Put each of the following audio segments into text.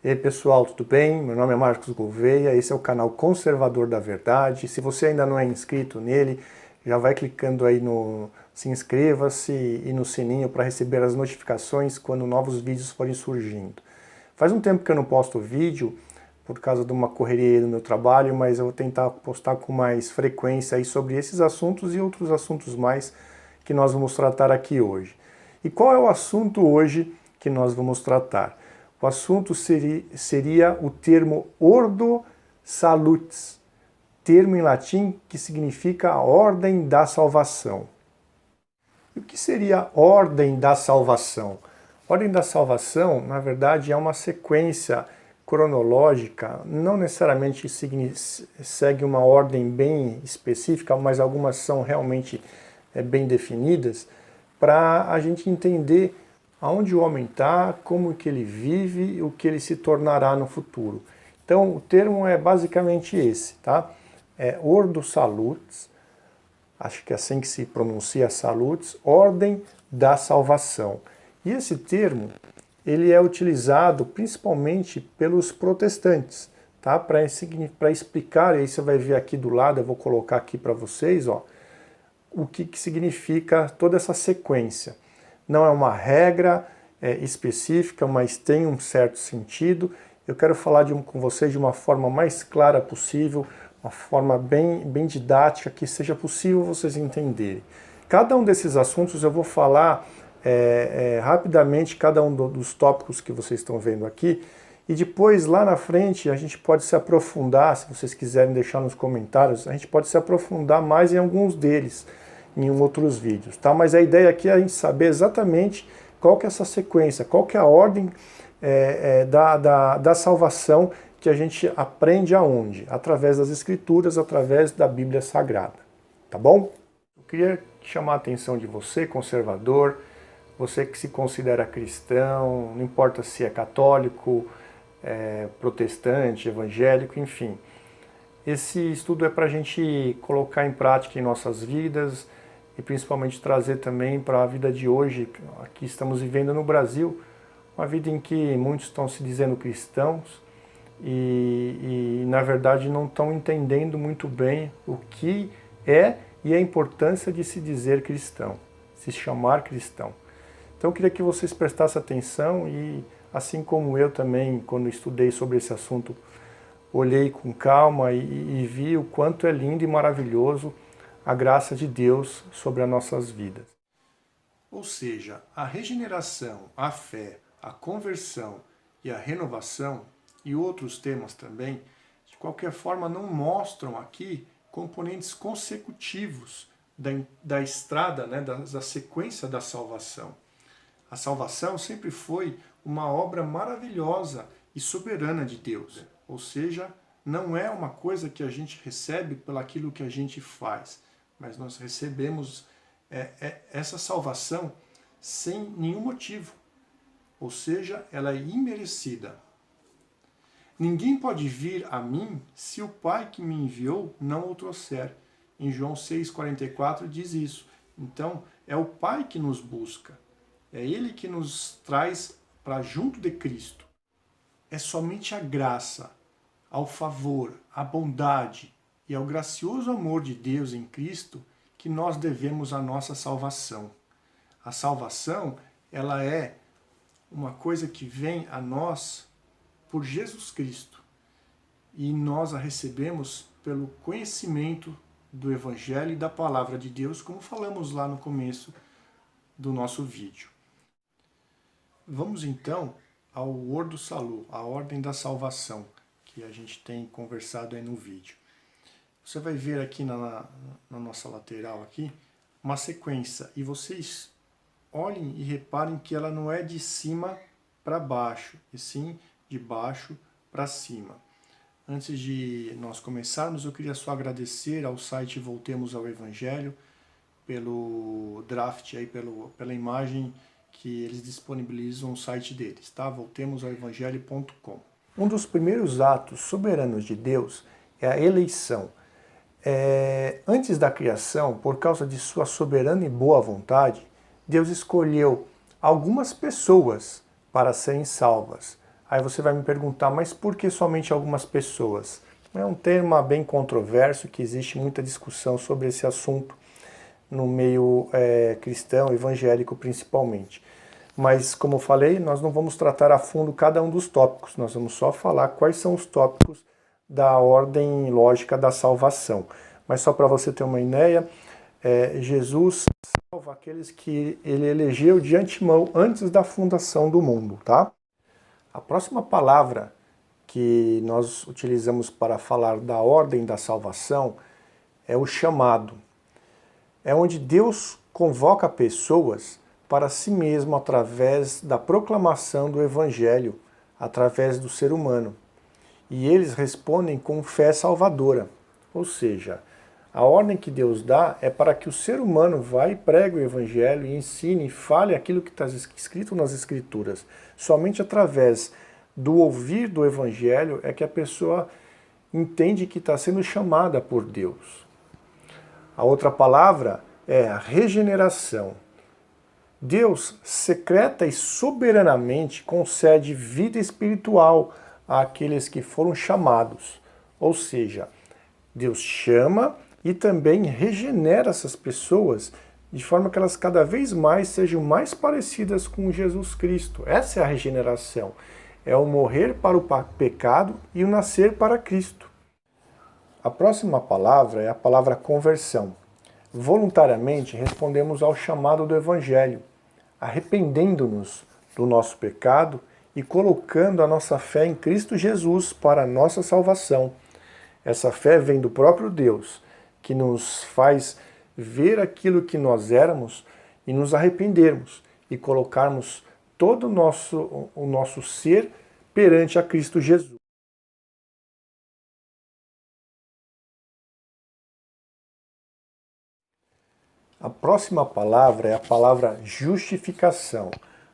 E aí pessoal, tudo bem? Meu nome é Marcos Gouveia, esse é o canal Conservador da Verdade. Se você ainda não é inscrito nele, já vai clicando aí no se inscreva-se e no sininho para receber as notificações quando novos vídeos forem surgindo. Faz um tempo que eu não posto vídeo, por causa de uma correria do meu trabalho, mas eu vou tentar postar com mais frequência aí sobre esses assuntos e outros assuntos mais que nós vamos tratar aqui hoje. E qual é o assunto hoje que nós vamos tratar? O assunto seria o termo Ordo Salutis, termo em latim que significa a ordem da salvação. E o que seria a ordem da salvação? A ordem da salvação, na verdade, é uma sequência cronológica, não necessariamente segue uma ordem bem específica, mas algumas são realmente bem definidas, para a gente entender aonde o homem está, como que ele vive, o que ele se tornará no futuro. Então o termo é basicamente esse, tá? É Ordo Salutis, acho que é assim que se pronuncia Salutis, ordem da salvação. E esse termo, ele é utilizado principalmente pelos protestantes, tá? Para explicar, e aí você vai ver aqui do lado, eu vou colocar aqui para vocês, ó, o que significa toda essa sequência. Não é uma regra específica, mas tem um certo sentido. Eu quero falar com vocês de uma forma mais clara possível, uma forma bem didática, que seja possível vocês entenderem. Cada um desses assuntos eu vou falar rapidamente, cada um dos tópicos que vocês estão vendo aqui, e depois lá na frente a gente pode se aprofundar, se vocês quiserem deixar nos comentários, a gente pode se aprofundar mais em alguns deles, em outros vídeos, tá? Mas a ideia aqui é a gente saber exatamente qual que é essa sequência, qual que é a ordem da salvação que a gente aprende aonde? Através das Escrituras, através da Bíblia Sagrada, tá bom? Eu queria chamar a atenção de você, conservador, você que se considera cristão, não importa se é católico, protestante, evangélico, enfim. Esse estudo é para a gente colocar em prática em nossas vidas e principalmente trazer também para a vida de hoje, que estamos vivendo no Brasil, uma vida em que muitos estão se dizendo cristãos e na verdade não estão entendendo muito bem o que é e a importância de se dizer cristão, se chamar cristão. Então eu queria que vocês prestassem atenção e, assim como eu também, quando estudei sobre esse assunto, olhei com calma e vi o quanto é lindo e maravilhoso a graça de Deus sobre as nossas vidas. Ou seja, a regeneração, a fé, a conversão e a renovação, e outros temas também, de qualquer forma não mostram aqui componentes consecutivos da estrada, né, da sequência da salvação. A salvação sempre foi uma obra maravilhosa e soberana de Deus, ou seja, não é uma coisa que a gente recebe pelaquilo que a gente faz, mas nós recebemos essa salvação sem nenhum motivo, ou seja, ela é imerecida. Ninguém pode vir a mim se o Pai que me enviou não o trouxer. Em João 6,44 diz isso. Então, é o Pai que nos busca, é Ele que nos traz para junto de Cristo. É somente a graça, ao favor, à bondade e ao gracioso amor de Deus em Cristo que nós devemos a nossa salvação. A salvação, ela é uma coisa que vem a nós por Jesus Cristo e nós a recebemos pelo conhecimento do Evangelho e da Palavra de Deus, como falamos lá no começo do nosso vídeo. Vamos então ao Ordo Salutis, a ordem da salvação, que a gente tem conversado aí no vídeo. Você vai ver aqui na nossa lateral aqui uma sequência e vocês olhem e reparem que ela não é de cima para baixo, e sim de baixo para cima. Antes de nós começarmos, eu queria só agradecer ao site Voltemos ao Evangelho pelo draft, aí, pela imagem que eles disponibilizam no site deles, tá? voltemosaoevangelho.com. Um dos primeiros atos soberanos de Deus é a eleição. Antes da criação, por causa de sua soberana e boa vontade, Deus escolheu algumas pessoas para serem salvas, Aí você vai me perguntar, mas por que somente algumas pessoas? É um tema bem controverso, que existe muita discussão sobre esse assunto no meio cristão, evangélico principalmente. Mas, como eu falei, nós não vamos tratar a fundo cada um dos tópicos, nós vamos só falar quais são os tópicos da ordem lógica da salvação. Mas só para você ter uma ideia, Jesus salva aqueles que ele elegeu de antemão, antes da fundação do mundo, tá? A próxima palavra que nós utilizamos para falar da ordem da salvação é o chamado. É onde Deus convoca pessoas para si mesmo através da proclamação do Evangelho, através do ser humano. E eles respondem com fé salvadora. Ou seja, a ordem que Deus dá é para que o ser humano vá e pregue o Evangelho e ensine e fale aquilo que está escrito nas Escrituras. Somente através do ouvir do Evangelho é que a pessoa entende que está sendo chamada por Deus. A outra palavra é a regeneração. Deus secreta e soberanamente concede vida espiritual àqueles que foram chamados. Ou seja, Deus chama e também regenera essas pessoas de forma que elas cada vez mais sejam mais parecidas com Jesus Cristo. Essa é a regeneração. É o morrer para o pecado e o nascer para Cristo. A próxima palavra é a palavra conversão. Voluntariamente respondemos ao chamado do Evangelho, arrependendo-nos do nosso pecado e colocando a nossa fé em Cristo Jesus para a nossa salvação. Essa fé vem do próprio Deus, que nos faz ver aquilo que nós éramos e nos arrependermos e colocarmos todo o nosso ser perante a Cristo Jesus. A próxima palavra é a palavra justificação.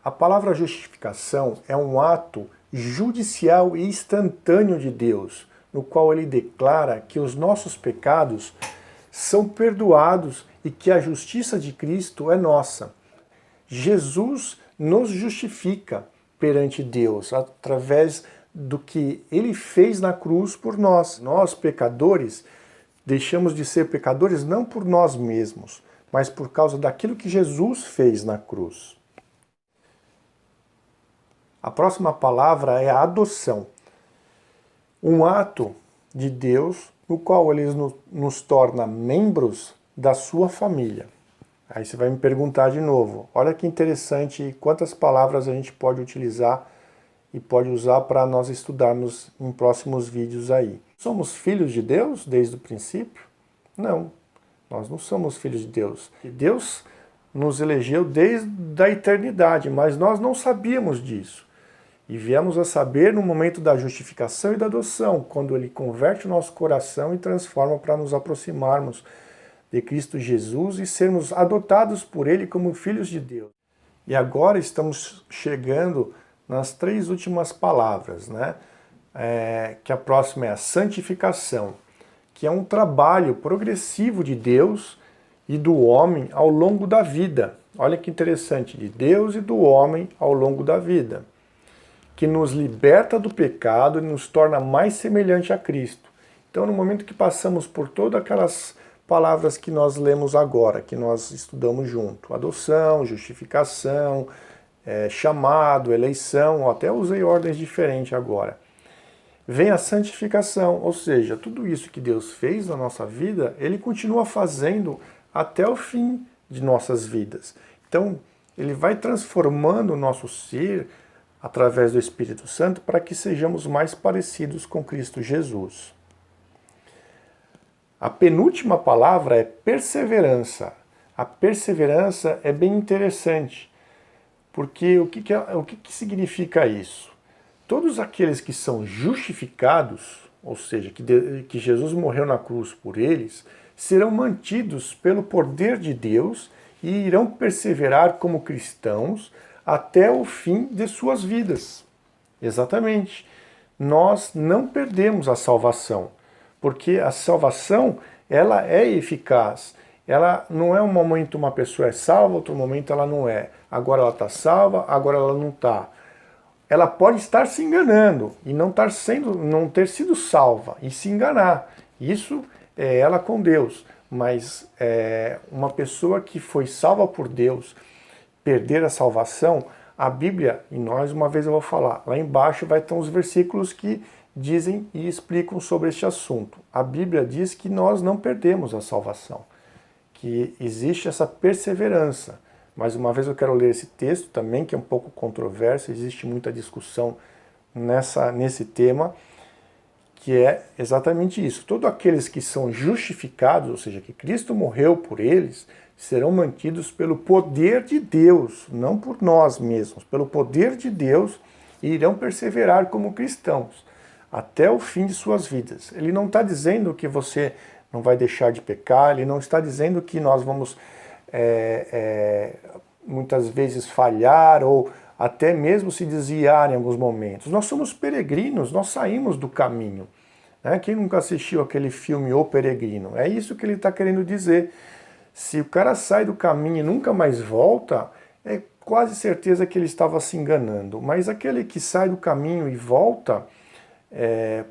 A palavra justificação é um ato judicial e instantâneo de Deus, no qual ele declara que os nossos pecados são perdoados e que a justiça de Cristo é nossa. Jesus nos justifica perante Deus através do que ele fez na cruz por nós. Nós, pecadores, deixamos de ser pecadores não por nós mesmos, mas por causa daquilo que Jesus fez na cruz. A próxima palavra é a adoção. Um ato de Deus no qual ele nos torna membros da sua família. Aí você vai me perguntar de novo, olha que interessante quantas palavras a gente pode utilizar e pode usar para nós estudarmos em próximos vídeos aí. Somos filhos de Deus desde o princípio? Não, nós não somos filhos de Deus. Deus nos elegeu desde a eternidade, mas nós não sabíamos disso. E viemos a saber no momento da justificação e da adoção, quando ele converte o nosso coração e transforma para nos aproximarmos de Cristo Jesus e sermos adotados por ele como filhos de Deus. E agora estamos chegando nas 3 últimas palavras, né? Que a próxima é a santificação, que é um trabalho progressivo de Deus e do homem ao longo da vida. Olha que interessante, de Deus e do homem ao longo da vida, que nos liberta do pecado e nos torna mais semelhante a Cristo. Então, no momento que passamos por todas aquelas palavras que nós lemos agora, que nós estudamos junto, adoção, justificação, chamado, eleição, até usei ordens diferentes agora. Vem a santificação, ou seja, tudo isso que Deus fez na nossa vida, ele continua fazendo até o fim de nossas vidas. Então, ele vai transformando o nosso ser através do Espírito Santo para que sejamos mais parecidos com Cristo Jesus. A penúltima palavra é perseverança. A perseverança é bem interessante, porque o que significa isso? Todos aqueles que são justificados, ou seja, que Jesus morreu na cruz por eles, serão mantidos pelo poder de Deus e irão perseverar como cristãos até o fim de suas vidas. Exatamente. Nós não perdemos a salvação, porque a salvação, ela é eficaz. Ela não é um momento uma pessoa é salva, outro momento ela não é. Agora ela está salva, agora ela não está. ela pode estar se enganando e não ter sido salva e se enganar. Isso é ela com Deus. Mas uma pessoa que foi salva por Deus, perder a salvação, a Bíblia, e nós uma vez eu vou falar, lá embaixo vai ter uns versículos que dizem e explicam sobre este assunto. A Bíblia diz que nós não perdemos a salvação, que existe essa perseverança. Mais uma vez eu quero ler esse texto também, que é um pouco controverso, existe muita discussão nesse tema, que é exatamente isso. Todos aqueles que são justificados, ou seja, que Cristo morreu por eles, serão mantidos pelo poder de Deus, não por nós mesmos, pelo poder de Deus, e irão perseverar como cristãos até o fim de suas vidas. Ele não está dizendo que você não vai deixar de pecar, ele não está dizendo que nós vamos muitas vezes falhar ou até mesmo se desviar em alguns momentos. Nós somos peregrinos, nós saímos do caminho. Quem nunca assistiu aquele filme O Peregrino? É isso que ele está querendo dizer. Se o cara sai do caminho e nunca mais volta, é quase certeza que ele estava se enganando. Mas aquele que sai do caminho e volta,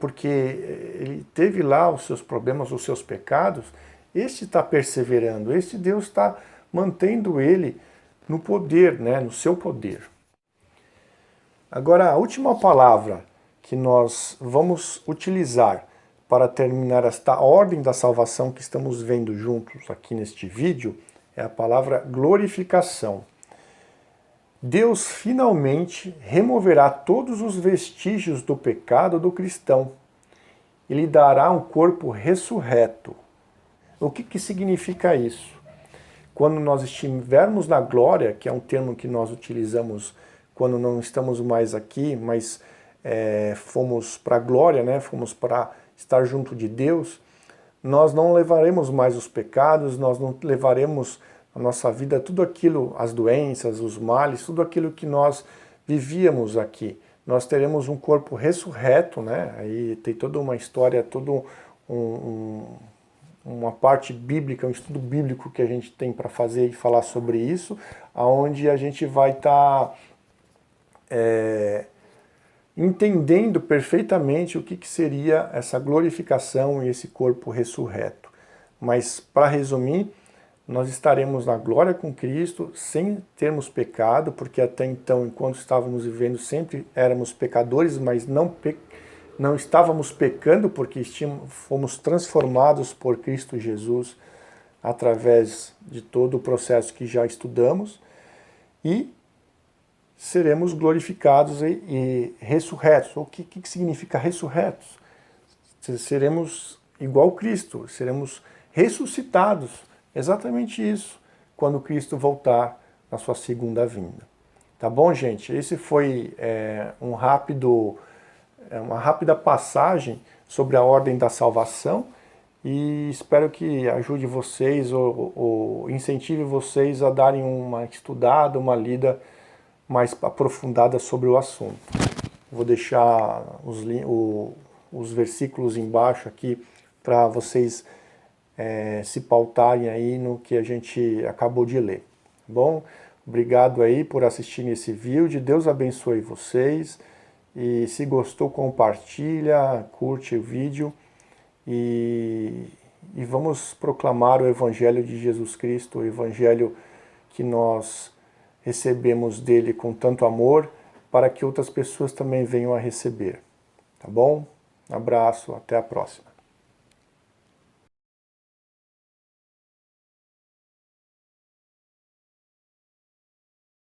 porque ele teve lá os seus problemas, os seus pecados, este está perseverando, este Deus está mantendo ele no poder, no seu poder. Agora, a última palavra que nós vamos utilizar para terminar esta ordem da salvação que estamos vendo juntos aqui neste vídeo é a palavra glorificação. Deus finalmente removerá todos os vestígios do pecado do cristão e lhe dará um corpo ressurreto. O que significa isso? Quando nós estivermos na glória, que é um termo que nós utilizamos quando não estamos mais aqui, mas fomos para a glória, fomos para estar junto de Deus, nós não levaremos mais os pecados, nós não levaremos a nossa vida, tudo aquilo, as doenças, os males, tudo aquilo que nós vivíamos aqui. Nós teremos um corpo ressurreto, Aí tem toda uma história, toda uma parte bíblica, um estudo bíblico que a gente tem para fazer e falar sobre isso, onde a gente vai estar entendendo perfeitamente o que seria essa glorificação e esse corpo ressurreto. Mas, para resumir, nós estaremos na glória com Cristo, sem termos pecado, porque até então, enquanto estávamos vivendo, sempre éramos pecadores, mas não estávamos pecando, porque fomos transformados por Cristo Jesus através de todo o processo que já estudamos, e seremos glorificados e ressurretos. O que significa ressurretos? Seremos igual Cristo, seremos ressuscitados. Exatamente isso, quando Cristo voltar na sua segunda vinda. Tá bom, gente? Esse foi uma rápida passagem sobre a ordem da salvação, e espero que ajude vocês ou incentive vocês a darem uma estudada, uma lida mais aprofundada sobre o assunto. Vou deixar os versículos embaixo aqui para vocês se pautarem aí no que a gente acabou de ler. Tá bom? Obrigado aí por assistirem esse vídeo. Deus abençoe vocês. E se gostou, compartilha, curte o vídeo. E vamos proclamar o Evangelho de Jesus Cristo, o Evangelho que nós recebemos dele com tanto amor, para que outras pessoas também venham a receber. Tá bom? Um abraço, até a próxima.